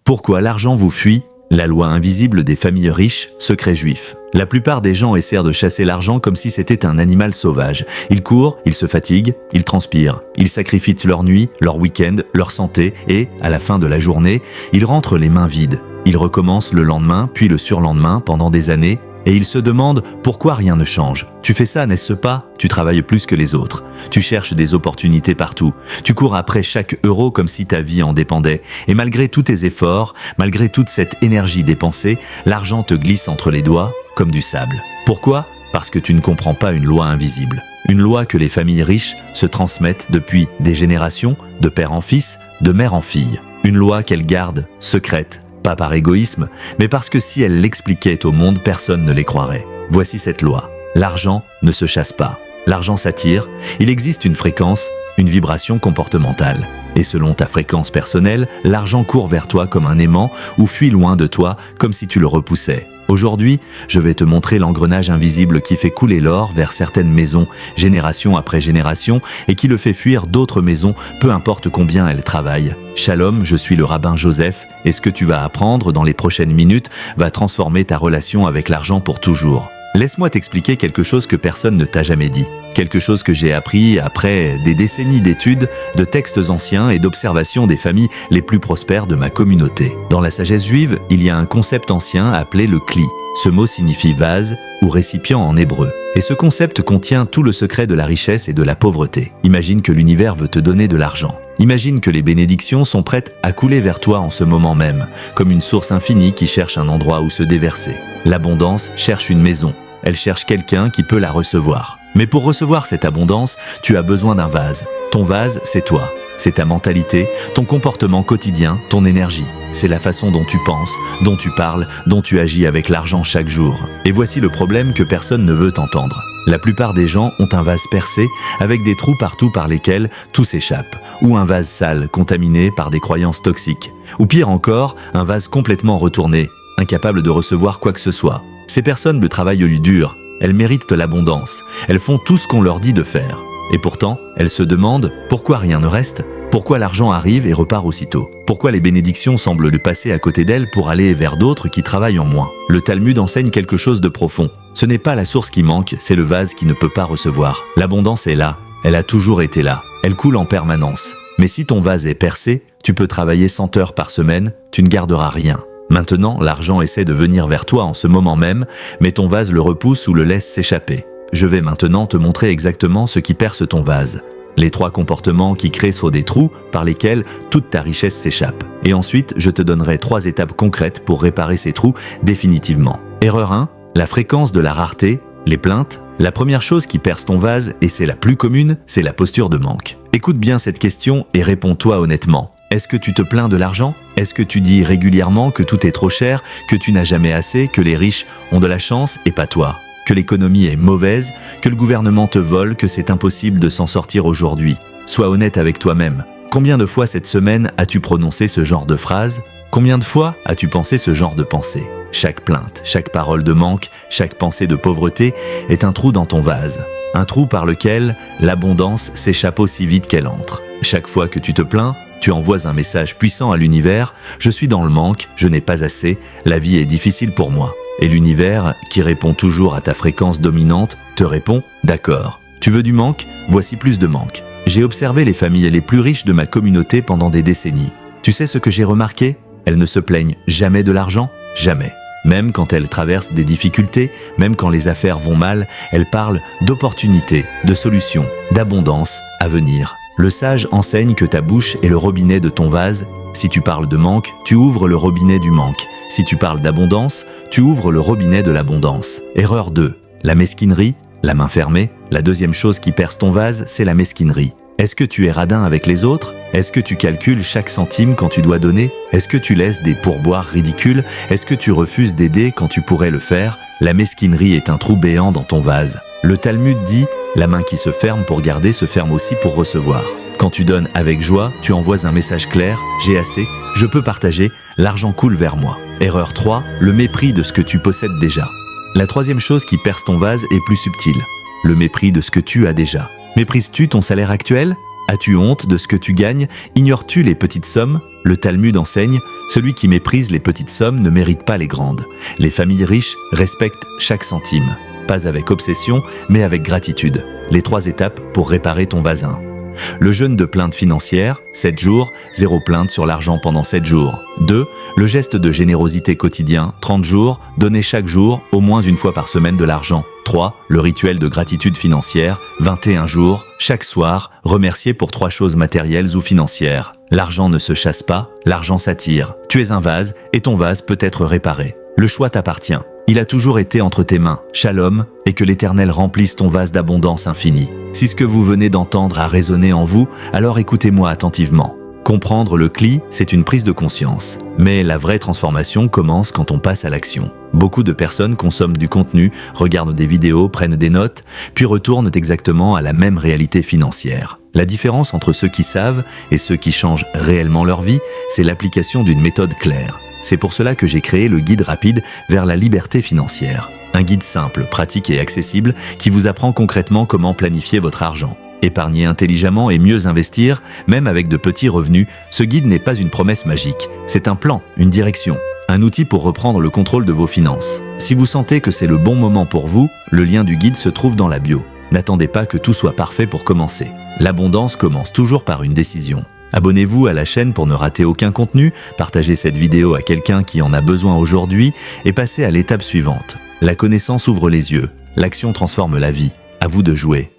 Pourquoi l'argent vous fuit? La loi invisible des familles riches, secret juif. La plupart des gens essaient de chasser l'argent comme si c'était un animal sauvage. Ils courent, ils se fatiguent, ils transpirent. Ils sacrifient leur nuit, leur week-end, leur santé et, à la fin de la journée, ils rentrent les mains vides. Ils recommencent le lendemain, puis le surlendemain, pendant des années, et ils se demandent pourquoi rien ne change. Tu fais ça, n'est-ce pas? Tu travailles plus que les autres. Tu cherches des opportunités partout. Tu cours après chaque euro comme si ta vie en dépendait. Et malgré tous tes efforts, malgré toute cette énergie dépensée, l'argent te glisse entre les doigts comme du sable. Pourquoi? Parce que tu ne comprends pas une loi invisible. Une loi que les familles riches se transmettent depuis des générations, de père en fils, de mère en fille. Une loi qu'elles gardent secrète, pas par égoïsme, mais parce que si elle l'expliquait au monde, personne ne les croirait. Voici cette loi. L'argent ne se chasse pas. L'argent s'attire. Il existe une fréquence, une vibration comportementale. Et selon ta fréquence personnelle, l'argent court vers toi comme un aimant ou fuit loin de toi comme si tu le repoussais. Aujourd'hui, je vais te montrer l'engrenage invisible qui fait couler l'or vers certaines maisons, génération après génération, et qui le fait fuir d'autres maisons, peu importe combien elles travaillent. Shalom, je suis le rabbin Joseph, et ce que tu vas apprendre dans les prochaines minutes va transformer ta relation avec l'argent pour toujours. Laisse-moi t'expliquer quelque chose que personne ne t'a jamais dit. Quelque chose que j'ai appris après des décennies d'études, de textes anciens et d'observations des familles les plus prospères de ma communauté. Dans la sagesse juive, il y a un concept ancien appelé le kli. Ce mot signifie vase ou récipient en hébreu. Et ce concept contient tout le secret de la richesse et de la pauvreté. Imagine que l'univers veut te donner de l'argent. Imagine que les bénédictions sont prêtes à couler vers toi en ce moment même, comme une source infinie qui cherche un endroit où se déverser. L'abondance cherche une maison. Elle cherche quelqu'un qui peut la recevoir. Mais pour recevoir cette abondance, tu as besoin d'un vase. Ton vase, c'est toi. C'est ta mentalité, ton comportement quotidien, ton énergie. C'est la façon dont tu penses, dont tu parles, dont tu agis avec l'argent chaque jour. Et voici le problème que personne ne veut entendre. La plupart des gens ont un vase percé, avec des trous partout par lesquels tout s'échappe. Ou un vase sale, contaminé par des croyances toxiques. Ou pire encore, un vase complètement retourné, incapable de recevoir quoi que ce soit. Ces personnes le travaillent dur, elles méritent l'abondance, elles font tout ce qu'on leur dit de faire. Et pourtant, elles se demandent pourquoi rien ne reste, pourquoi l'argent arrive et repart aussitôt, pourquoi les bénédictions semblent lui passer à côté d'elles pour aller vers d'autres qui travaillent en moins. Le Talmud enseigne quelque chose de profond. Ce n'est pas la source qui manque, c'est le vase qui ne peut pas recevoir. L'abondance est là, elle a toujours été là, elle coule en permanence. Mais si ton vase est percé, tu peux travailler 100 heures par semaine, tu ne garderas rien. Maintenant, l'argent essaie de venir vers toi en ce moment même, mais ton vase le repousse ou le laisse s'échapper. Je vais maintenant te montrer exactement ce qui perce ton vase. Les 3 comportements qui créent soit des trous par lesquels toute ta richesse s'échappe. Et ensuite, je te donnerai 3 étapes concrètes pour réparer ces trous définitivement. Erreur 1, la fréquence de la rareté, les plaintes. La première chose qui perce ton vase, et c'est la plus commune, c'est la posture de manque. Écoute bien cette question et réponds-toi honnêtement. Est-ce que tu te plains de l'argent? Est-ce que tu dis régulièrement que tout est trop cher, que tu n'as jamais assez, que les riches ont de la chance et pas toi? Que l'économie est mauvaise, que le gouvernement te vole, que c'est impossible de s'en sortir aujourd'hui? Sois honnête avec toi-même. Combien de fois cette semaine as-tu prononcé ce genre de phrase? Combien de fois as-tu pensé ce genre de pensée? Chaque plainte, chaque parole de manque, chaque pensée de pauvreté est un trou dans ton vase. Un trou par lequel l'abondance s'échappe aussi vite qu'elle entre. Chaque fois que tu te plains, tu envoies un message puissant à l'univers « Je suis dans le manque, je n'ai pas assez, la vie est difficile pour moi ». Et l'univers, qui répond toujours à ta fréquence dominante, te répond « D'accord, tu veux du manque? Voici plus de manque ». J'ai observé les familles les plus riches de ma communauté pendant des décennies. Tu sais ce que j'ai remarqué? Elles ne se plaignent jamais de l'argent, jamais. Même quand elles traversent des difficultés, même quand les affaires vont mal, elles parlent d'opportunités, de solutions, d'abondance à venir. Le sage enseigne que ta bouche est le robinet de ton vase. Si tu parles de manque, tu ouvres le robinet du manque. Si tu parles d'abondance, tu ouvres le robinet de l'abondance. Erreur 2. La mesquinerie, la main fermée. La deuxième chose qui perce ton vase, c'est la mesquinerie. Est-ce que tu es radin avec les autres? Est-ce que tu calcules chaque centime quand tu dois donner? Est-ce que tu laisses des pourboires ridicules? Est-ce que tu refuses d'aider quand tu pourrais le faire? La mesquinerie est un trou béant dans ton vase. Le Talmud dit « La main qui se ferme pour garder se ferme aussi pour recevoir ». Quand tu donnes avec joie, tu envoies un message clair « J'ai assez, je peux partager, l'argent coule vers moi ». Erreur 3, le mépris de ce que tu possèdes déjà. La troisième chose qui perce ton vase est plus subtile. Le mépris de ce que tu as déjà. Méprises-tu ton salaire actuel? As-tu honte de ce que tu gagnes? Ignores-tu les petites sommes? Le Talmud enseigne, celui qui méprise les petites sommes ne mérite pas les grandes. Les familles riches respectent chaque centime. Pas avec obsession, mais avec gratitude. Les 3 étapes pour réparer ton vasin. Le jeûne de plainte financière, 7 jours, 0 plainte sur l'argent pendant 7 jours. 2. Le geste de générosité quotidien, 30 jours, donner chaque jour, au moins une fois par semaine de l'argent. 3. Le rituel de gratitude financière, 21 jours, chaque soir, remercier pour 3 choses matérielles ou financières. L'argent ne se chasse pas, l'argent s'attire. Tu es un vase et ton vase peut être réparé. Le choix t'appartient. Il a toujours été entre tes mains, shalom, et que l'Éternel remplisse ton vase d'abondance infinie. Si ce que vous venez d'entendre a résonné en vous, alors écoutez-moi attentivement. Comprendre le CLI, c'est une prise de conscience. Mais la vraie transformation commence quand on passe à l'action. Beaucoup de personnes consomment du contenu, regardent des vidéos, prennent des notes, puis retournent exactement à la même réalité financière. La différence entre ceux qui savent et ceux qui changent réellement leur vie, c'est l'application d'une méthode claire. C'est pour cela que j'ai créé le guide rapide vers la liberté financière. Un guide simple, pratique et accessible qui vous apprend concrètement comment planifier votre argent. Épargner intelligemment et mieux investir, même avec de petits revenus, ce guide n'est pas une promesse magique. C'est un plan, une direction, un outil pour reprendre le contrôle de vos finances. Si vous sentez que c'est le bon moment pour vous, le lien du guide se trouve dans la bio. N'attendez pas que tout soit parfait pour commencer. L'abondance commence toujours par une décision. Abonnez-vous à la chaîne pour ne rater aucun contenu, partagez cette vidéo à quelqu'un qui en a besoin aujourd'hui et passez à l'étape suivante. La connaissance ouvre les yeux, l'action transforme la vie. À vous de jouer.